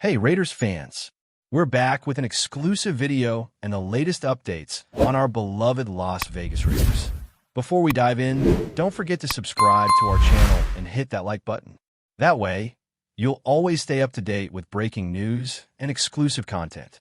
Hey Raiders fans, we're back with an exclusive video and the latest updates on our beloved Las Vegas Raiders. Before we dive in, don't forget to subscribe to our channel and hit that like button. That way, you'll always stay up to date with breaking news and exclusive content.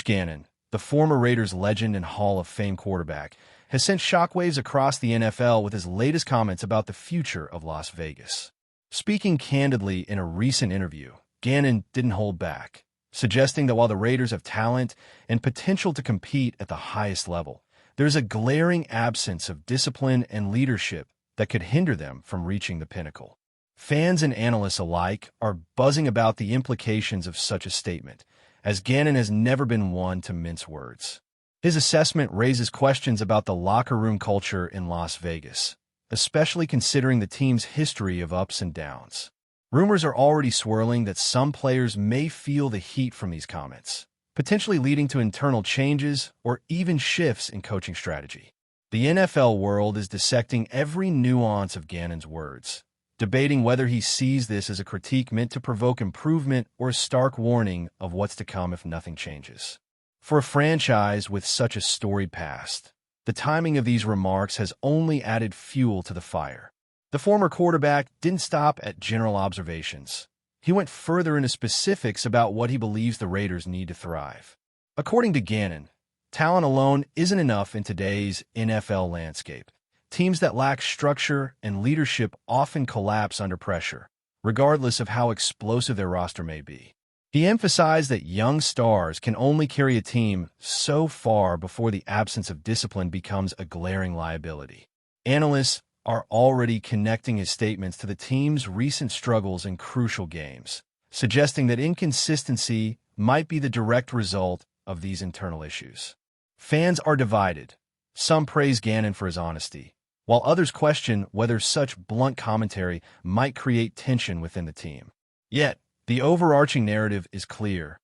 Gannon, the former Raiders legend and Hall of Fame quarterback, has sent shockwaves across the NFL with his latest comments about the future of Las Vegas. Speaking candidly in a recent interview, Gannon didn't hold back, suggesting that while the Raiders have talent and potential to compete at the highest level, there's a glaring absence of discipline and leadership that could hinder them from reaching the pinnacle. Fans and analysts alike are buzzing about the implications of such a statement, as Gannon has never been one to mince words. His assessment raises questions about the locker room culture in Las Vegas, especially considering the team's history of ups and downs. Rumors are already swirling that some players may feel the heat from these comments, potentially leading to internal changes or even shifts in coaching strategy. The NFL world is dissecting every nuance of Gannon's words, debating whether he sees this as a critique meant to provoke improvement or a stark warning of what's to come if nothing changes. For a franchise with such a storied past, the timing of these remarks has only added fuel to the fire. The former quarterback didn't stop at general observations. He went further into specifics about what he believes the Raiders need to thrive. According to Gannon, talent alone isn't enough in today's NFL landscape. Teams that lack structure and leadership often collapse under pressure, regardless of how explosive their roster may be. He emphasized that young stars can only carry a team so far before the absence of discipline becomes a glaring liability. Analysts are already connecting his statements to the team's recent struggles in crucial games, suggesting that inconsistency might be the direct result of these internal issues. Fans are divided. Some praise Gannon for his honesty, while others question whether such blunt commentary might create tension within the team. Yet, the overarching narrative is clear.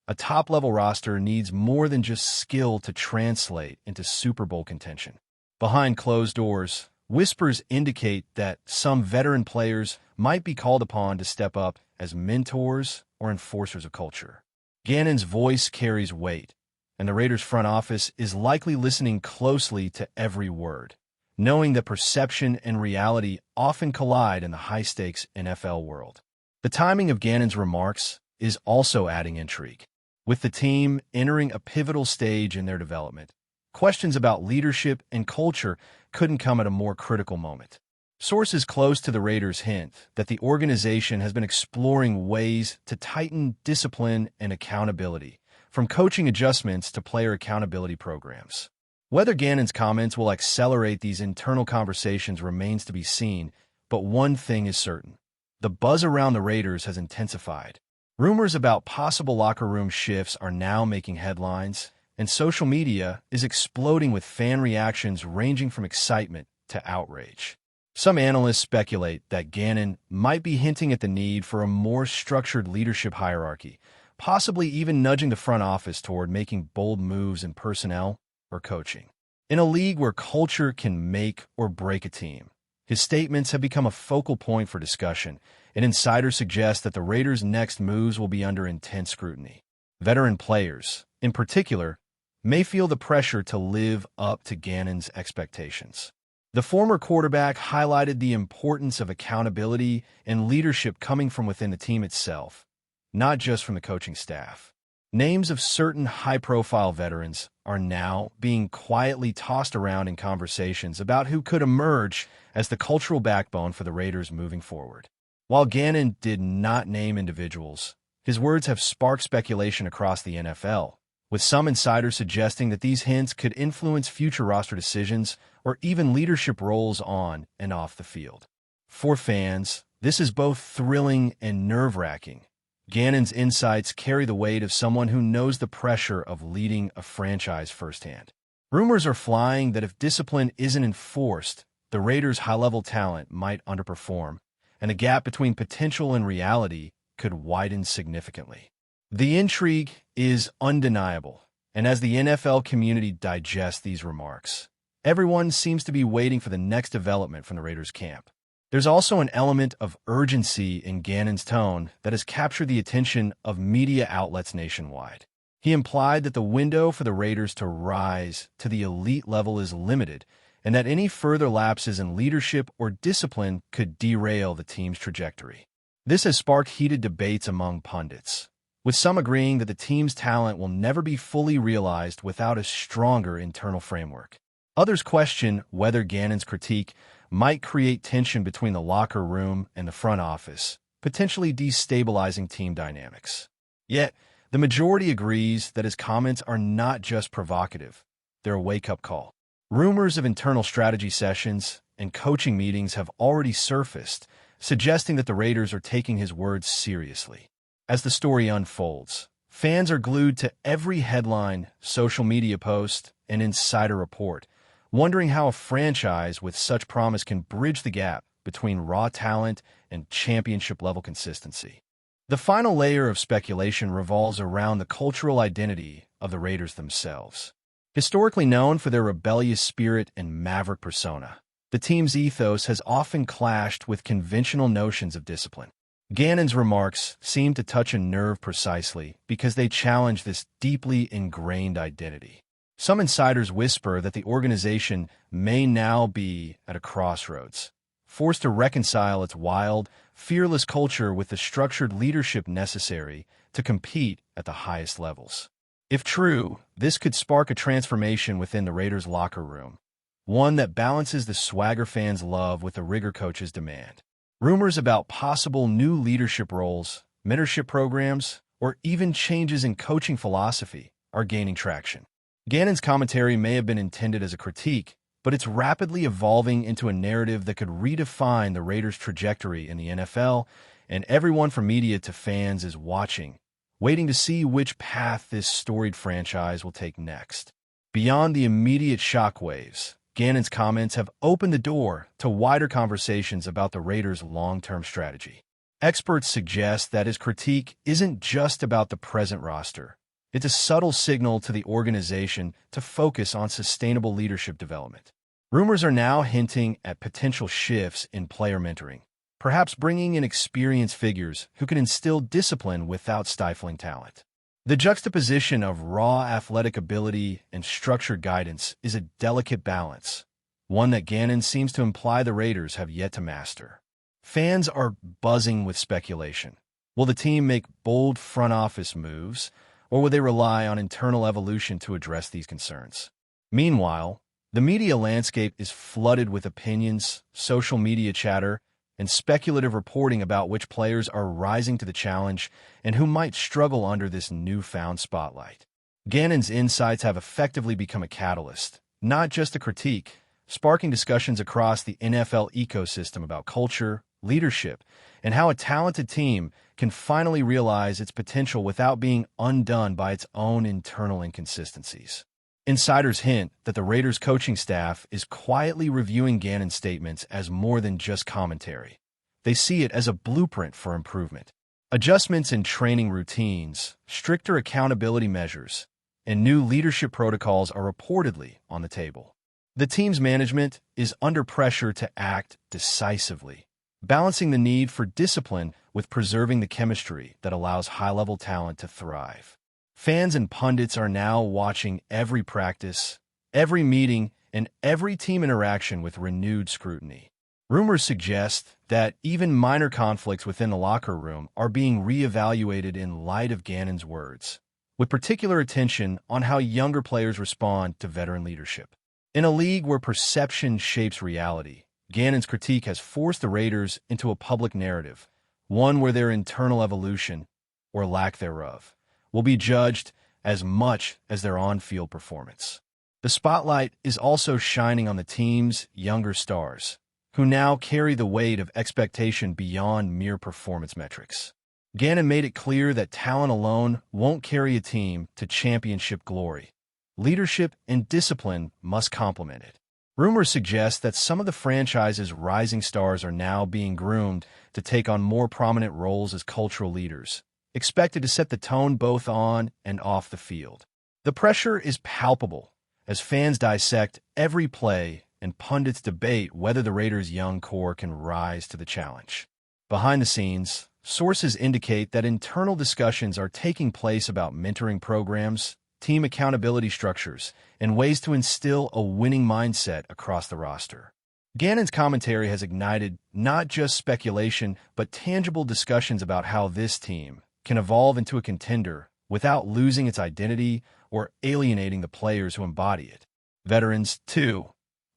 A top-level roster needs more than just skill to translate into Super Bowl contention. Behind closed doors, whispers indicate that some veteran players might be called upon to step up as mentors or enforcers of culture. Gannon's voice carries weight, and the Raiders' front office is likely listening closely to every word, knowing that perception and reality often collide in the high-stakes NFL world. The timing of Gannon's remarks is also adding intrigue. With the team entering a pivotal stage in their development, questions about leadership and culture couldn't come at a more critical moment. Sources close to the Raiders hint that the organization has been exploring ways to tighten discipline and accountability, from coaching adjustments to player accountability programs. Whether Gannon's comments will accelerate these internal conversations remains to be seen, but one thing is certain. The buzz around the Raiders has intensified. Rumors about possible locker room shifts are now making headlines, and social media is exploding with fan reactions ranging from excitement to outrage. Some analysts speculate that Gannon might be hinting at the need for a more structured leadership hierarchy, possibly even nudging the front office toward making bold moves in personnel or coaching. In a league where culture can make or break a team, his statements have become a focal point for discussion, and insiders suggest that the Raiders' next moves will be under intense scrutiny. Veteran players, in particular, may feel the pressure to live up to Gannon's expectations. The former quarterback highlighted the importance of accountability and leadership coming from within the team itself, not just from the coaching staff. Names of certain high-profile veterans are now being quietly tossed around in conversations about who could emerge as the cultural backbone for the Raiders moving forward. While Gannon did not name individuals, his words have sparked speculation across the NFL, with some insiders suggesting that these hints could influence future roster decisions or even leadership roles on and off the field. For fans, this is both thrilling and nerve-wracking. Gannon's insights carry the weight of someone who knows the pressure of leading a franchise firsthand. Rumors are flying that if discipline isn't enforced, the Raiders' high-level talent might underperform, and the gap between potential and reality could widen significantly. The intrigue is undeniable, and as the NFL community digests these remarks, everyone seems to be waiting for the next development from the Raiders camp. There's also an element of urgency in Gannon's tone that has captured the attention of media outlets nationwide. He implied that the window for the Raiders to rise to the elite level is limited, and that any further lapses in leadership or discipline could derail the team's trajectory. This has sparked heated debates among pundits, with some agreeing that the team's talent will never be fully realized without a stronger internal framework. Others question whether Gannon's critique might create tension between the locker room and the front office, potentially destabilizing team dynamics. Yet, the majority agrees that his comments are not just provocative, they're a wake-up call. Rumors of internal strategy sessions and coaching meetings have already surfaced, suggesting that the Raiders are taking his words seriously. As the story unfolds, fans are glued to every headline, social media post, and insider report, wondering how a franchise with such promise can bridge the gap between raw talent and championship-level consistency. The final layer of speculation revolves around the cultural identity of the Raiders themselves. Historically known for their rebellious spirit and maverick persona, the team's ethos has often clashed with conventional notions of discipline. Gannon's remarks seem to touch a nerve precisely because they challenge this deeply ingrained identity. Some insiders whisper that the organization may now be at a crossroads, forced to reconcile its wild, fearless culture with the structured leadership necessary to compete at the highest levels. If true, this could spark a transformation within the Raiders' locker room, one that balances the swagger fans love with the rigor coaches demand. Rumors about possible new leadership roles, mentorship programs, or even changes in coaching philosophy are gaining traction. Gannon's commentary may have been intended as a critique, but it's rapidly evolving into a narrative that could redefine the Raiders' trajectory in the NFL, and everyone from media to fans is watching, waiting to see which path this storied franchise will take next. Beyond the immediate shockwaves, Gannon's comments have opened the door to wider conversations about the Raiders' long-term strategy. Experts suggest that his critique isn't just about the present roster. It's a subtle signal to the organization to focus on sustainable leadership development. Rumors are now hinting at potential shifts in player mentoring, perhaps bringing in experienced figures who can instill discipline without stifling talent. The juxtaposition of raw athletic ability and structured guidance is a delicate balance, one that Gannon seems to imply the Raiders have yet to master. Fans are buzzing with speculation. Will the team make bold front office moves, or will they rely on internal evolution to address these concerns? Meanwhile, the media landscape is flooded with opinions, social media chatter, and speculative reporting about which players are rising to the challenge and who might struggle under this newfound spotlight. Gannon's insights have effectively become a catalyst, not just a critique, sparking discussions across the NFL ecosystem about culture, leadership, and how a talented team can finally realize its potential without being undone by its own internal inconsistencies. Insiders hint that the Raiders' coaching staff is quietly reviewing Gannon's statements as more than just commentary. They see it as a blueprint for improvement. Adjustments in training routines, stricter accountability measures, and new leadership protocols are reportedly on the table. The team's management is under pressure to act decisively, balancing the need for discipline with preserving the chemistry that allows high-level talent to thrive. Fans and pundits are now watching every practice, every meeting, and every team interaction with renewed scrutiny. Rumors suggest that even minor conflicts within the locker room are being reevaluated in light of Gannon's words, with particular attention on how younger players respond to veteran leadership. In a league where perception shapes reality, Gannon's critique has forced the Raiders into a public narrative, one where their internal evolution, or lack thereof, will be judged as much as their on-field performance. The spotlight is also shining on the team's younger stars, who now carry the weight of expectation beyond mere performance metrics. Gannon made it clear that talent alone won't carry a team to championship glory. Leadership and discipline must complement it. Rumors suggest that some of the franchise's rising stars are now being groomed to take on more prominent roles as cultural leaders, expected to set the tone both on and off the field. The pressure is palpable as fans dissect every play and pundits debate whether the Raiders' young core can rise to the challenge. Behind the scenes, sources indicate that internal discussions are taking place about mentoring programs, team accountability structures, and ways to instill a winning mindset across the roster. Gannon's commentary has ignited not just speculation, but tangible discussions about how this team can evolve into a contender without losing its identity or alienating the players who embody it. Veterans, too,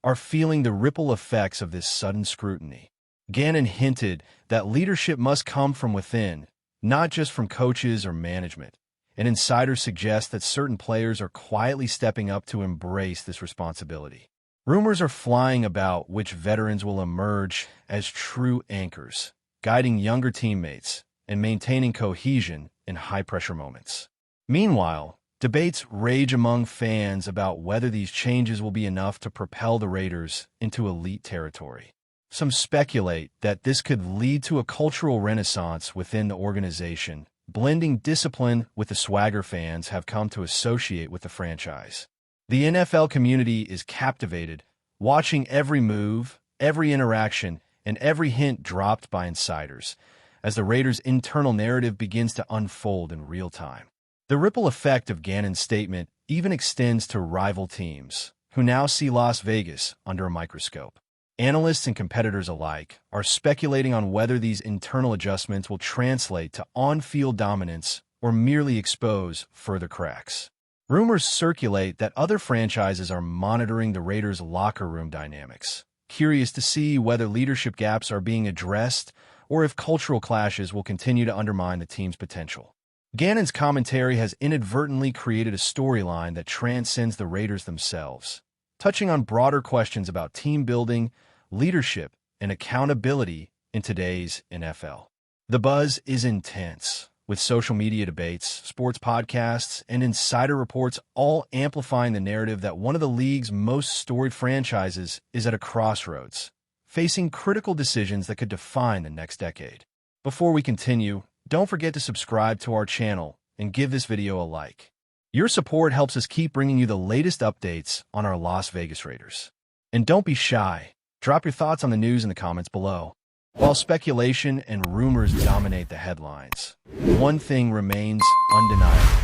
are feeling the ripple effects of this sudden scrutiny. Gannon hinted that leadership must come from within, not just from coaches or management, and insiders suggest that certain players are quietly stepping up to embrace this responsibility. Rumors are flying about which veterans will emerge as true anchors, guiding younger teammates and maintaining cohesion in high-pressure moments. Meanwhile, debates rage among fans about whether these changes will be enough to propel the Raiders into elite territory. Some speculate that this could lead to a cultural renaissance within the organization, blending discipline with the swagger fans have come to associate with the franchise. The NFL community is captivated, watching every move, every interaction, and every hint dropped by insiders, as the Raiders' internal narrative begins to unfold in real time. The ripple effect of Gannon's statement even extends to rival teams, who now see Las Vegas under a microscope. Analysts and competitors alike are speculating on whether these internal adjustments will translate to on-field dominance or merely expose further cracks. Rumors circulate that other franchises are monitoring the Raiders' locker room dynamics, curious to see whether leadership gaps are being addressed or if cultural clashes will continue to undermine the team's potential. Gannon's commentary has inadvertently created a storyline that transcends the Raiders themselves, touching on broader questions about team building, leadership, and accountability in today's NFL. The buzz is intense, with social media debates, sports podcasts, and insider reports all amplifying the narrative that one of the league's most storied franchises is at a crossroads, facing critical decisions that could define the next decade. Before we continue, don't forget to subscribe to our channel and give this video a like. Your support helps us keep bringing you the latest updates on our Las Vegas Raiders. And don't be shy. Drop your thoughts on the news in the comments below. While speculation and rumors dominate the headlines, one thing remains undeniable.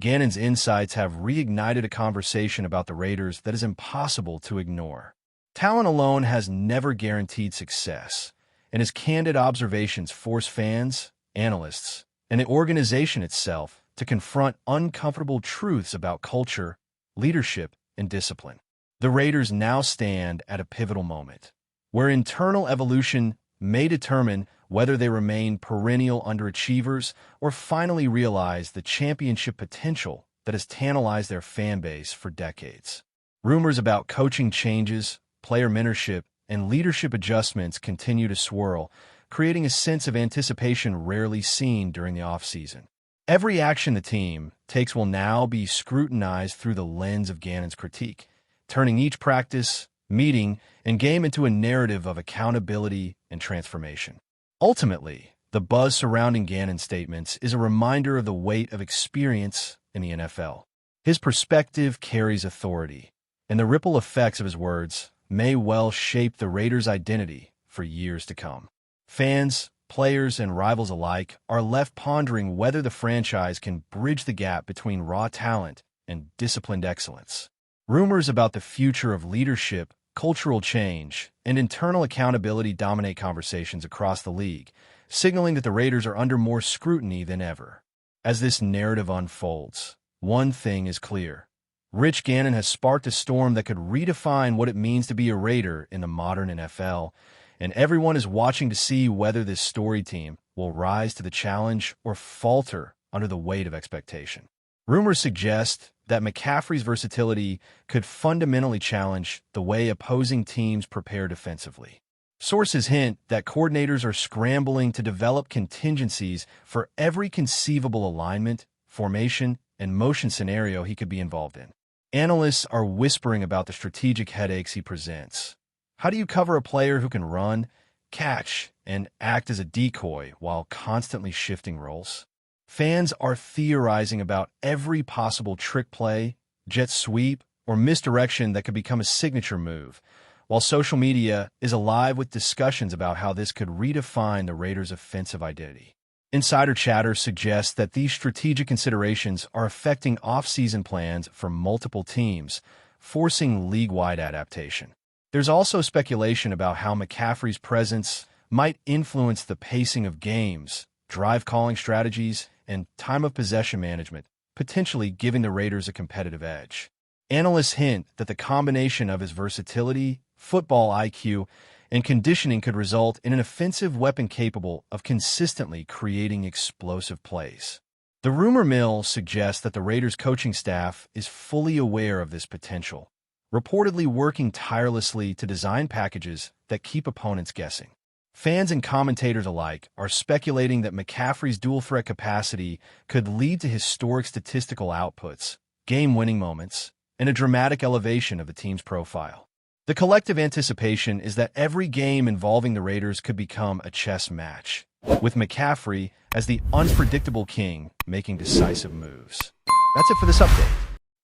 Gannon's insights have reignited a conversation about the Raiders that is impossible to ignore. Talent alone has never guaranteed success, and his candid observations force fans, analysts, and the organization itself to confront uncomfortable truths about culture, leadership, and discipline. The Raiders now stand at a pivotal moment, where internal evolution may determine whether they remain perennial underachievers or finally realize the championship potential that has tantalized their fan base for decades. Rumors about coaching changes, player mentorship, and leadership adjustments continue to swirl, creating a sense of anticipation rarely seen during the offseason. Every action the team takes will now be scrutinized through the lens of Gannon's critique, turning each practice, meeting, and game into a narrative of accountability and transformation. Ultimately, the buzz surrounding Gannon's statements is a reminder of the weight of experience in the NFL. His perspective carries authority, and the ripple effects of his words may well shape the Raiders' identity for years to come. Fans, players, and rivals alike are left pondering whether the franchise can bridge the gap between raw talent and disciplined excellence. Rumors about the future of leadership, cultural change, and internal accountability dominate conversations across the league, signaling that the Raiders are under more scrutiny than ever. As this narrative unfolds, one thing is clear. Rich Gannon has sparked a storm that could redefine what it means to be a Raider in the modern NFL, and everyone is watching to see whether this story team will rise to the challenge or falter under the weight of expectation. Rumors suggest that McCaffrey's versatility could fundamentally challenge the way opposing teams prepare defensively. Sources hint that coordinators are scrambling to develop contingencies for every conceivable alignment, formation, and motion scenario he could be involved in. Analysts are whispering about the strategic headaches he presents. How do you cover a player who can run, catch, and act as a decoy while constantly shifting roles? Fans are theorizing about every possible trick play, jet sweep, or misdirection that could become a signature move, while social media is alive with discussions about how this could redefine the Raiders' offensive identity. Insider chatter suggests that these strategic considerations are affecting off-season plans for multiple teams, forcing league-wide adaptation. There's also speculation about how McCaffrey's presence might influence the pacing of games, drive calling strategies, and time of possession management, potentially giving the Raiders a competitive edge. Analysts hint that the combination of his versatility, football IQ, and conditioning could result in an offensive weapon capable of consistently creating explosive plays. The rumor mill suggests that the Raiders' coaching staff is fully aware of this potential, reportedly working tirelessly to design packages that keep opponents guessing. Fans and commentators alike are speculating that McCaffrey's dual-threat capacity could lead to historic statistical outputs, game-winning moments, and a dramatic elevation of the team's profile. The collective anticipation is that every game involving the Raiders could become a chess match, with McCaffrey as the unpredictable king making decisive moves. That's it for this update.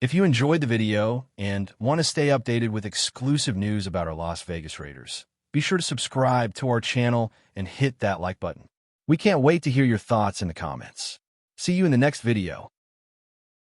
If you enjoyed the video and want to stay updated with exclusive news about our Las Vegas Raiders, be sure to subscribe to our channel and hit that like button. We can't wait to hear your thoughts in the comments. See you in the next video.